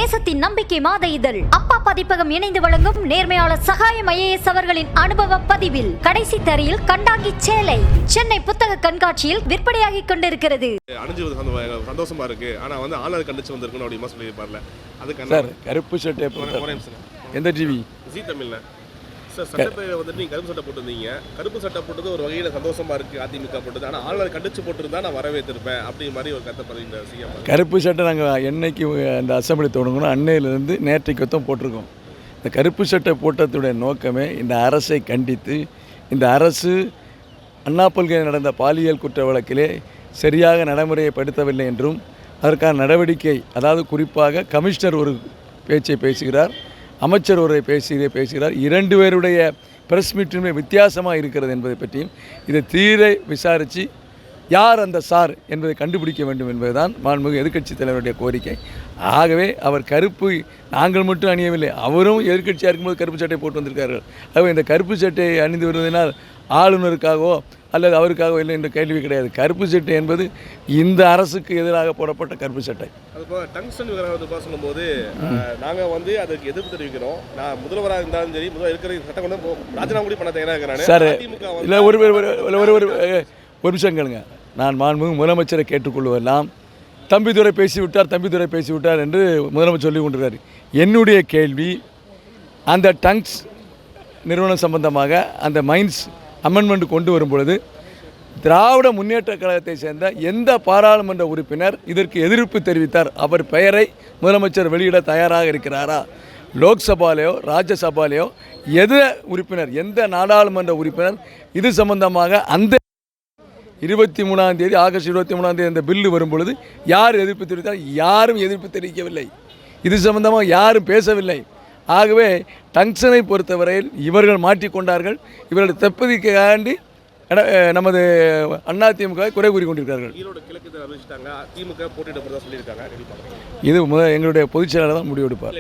தேசத்தின் நம்பிக்கை மாத இதழ் அப்பா பதிப்பகம் இணைந்து வழங்கும் நேர்மையாளர் சகாயம் IAS அவர்களின் அனுபவ பதிவில் கடைசி தரையில் கண்டாங்கி சேலை சென்னை புத்தக கண்காட்சியில் விற்பனையாகிக் கொண்டிருக்கிறது. சந்தோஷமா இருக்கு. ஆனா ஆன்லைன் கண்டிச்சு வந்திருக்கணும் அப்படிமா சொல்லியிருப்பார்ல. அதுக்கு சார் கருப்பு சட்டை எந்த டிவி ஜி தமிழ்ல சார் சட்டத்தை நீங்க கருப்பு சட்டை போட்டிருந்தீங்க. கருப்பு சட்டை போட்டது ஒரு வகையில சந்தோஷமா இருக்கு. அதிமுக போட்டது. ஆனா ஆன்லைன் கண்டிச்சு போட்டிருந்தா நான் வரவேற்றிருப்பேன் அப்படி மாதிரி ஒரு கருத்தை பதிவு செய்ய. கருப்பு சட்டை நாங்கள் என்னைக்கு அந்த அசம்பிளி தொடங்கணும் அன்னையிலிருந்து நேற்றைக்கு தான் போட்டிருக்கோம். இந்த கருப்பு சட்டை போட்டதுடைய நோக்கமே இந்த அரசை கண்டித்து இந்த அரசு அண்ணா பல்கலை நடந்த பாலியல் குற்ற வழக்கிலே சரியாக நடைமுறைப்படுத்தவில்லை என்றும் அதற்கான நடவடிக்கை அதாவது குறிப்பாக கமிஷனர் ஒரு பேச்சை பேசுகிறார், அமைச்சர் ஒரு பேசுகிறார். இரண்டு பேருடைய பிரஸ் மீட்டுமே வித்தியாசமாக இருக்கிறது என்பதை பற்றியும் இதை தீர விசாரித்து யார் அந்த சார் என்பதை கண்டுபிடிக்க வேண்டும் என்பதுதான் மாண்புமிகு எதிர்க்கட்சி தலைவருடைய கோரிக்கை. ஆகவே அவர் கருப்பு நாங்கள் மட்டும் அணியவில்லை, அவரும் எதிர்க்கட்சியாக இருக்கும்போது கருப்பு சட்டை போட்டு வந்திருக்கார்கள். ஆகவே இந்த கருப்பு சட்டையை அணிந்து வருவதனால் ஆளுநருக்காகவோ அல்லது அவருக்காகவோ இல்லை என்ற கேள்வி கிடையாது. கருப்பு சட்டை என்பது இந்த அரசுக்கு எதிராக போடப்பட்ட கருப்பு சட்டை. அதுபோல் டங்ஸ்டன் விவகாரம் சொல்லும்போது நாங்கள் அதுக்கு எதிர்ப்பு தெரிவிக்கிறோம். நான் முதல்வராக இருந்தாலும் சரி முதல்வர் இருக்கிற சட்டம் கொண்டு ராஜினாமா கூட பண்ண தயாராக இருக்கிறாங்க சார். இல்லை ஒரு நிமிஷம் கேளுங்க. நான் மாண்புமிகு முதலமைச்சரை கேட்டுக்கொள்வதெல்லாம் தம்பிதுரை பேசிவிட்டார் என்று முதலமைச்சர் சொல்லி கொண்டிருக்காரு. என்னுடைய கேள்வி அந்த டங்ஸ் நிறுவனம் சம்பந்தமாக அந்த மைன்ஸ் அமெண்ட்மெண்ட் கொண்டு வரும் பொழுது திராவிட முன்னேற்ற கழகத்தை சேர்ந்த எந்த பாராளுமன்ற உறுப்பினர் இதற்கு எதிர்ப்பு தெரிவித்தார்? அவர் பெயரை முதலமைச்சர் வெளியிட தயாராக இருக்கிறாரா? லோக்சபாலேயோ ராஜ்யசபாலேயோ எந்த நாடாளுமன்ற உறுப்பினர் இது சம்பந்தமாக அந்த 23ஆம் தேதி ஆகஸ்ட் 23ஆம் தேதி அந்த பில்லு வரும் பொழுது யார் எதிர்ப்பு தெரிவித்தார்? யாரும் எதிர்ப்பு தெரிவிக்கவில்லை. இது சம்பந்தமாக யாரும் பேசவில்லை. ஆகவே டங்ஷனை பொறுத்தவரையில் இவர்கள் மாற்றிக்கொண்டார்கள். இவர்கள் தப்பதிக்காண்டி நமது அதிமுக குறை கூறி கொண்டிருக்கிறார்கள். இது எங்களுடைய பொதுச் செயலாளர் தான் முடிவெடுப்பார்.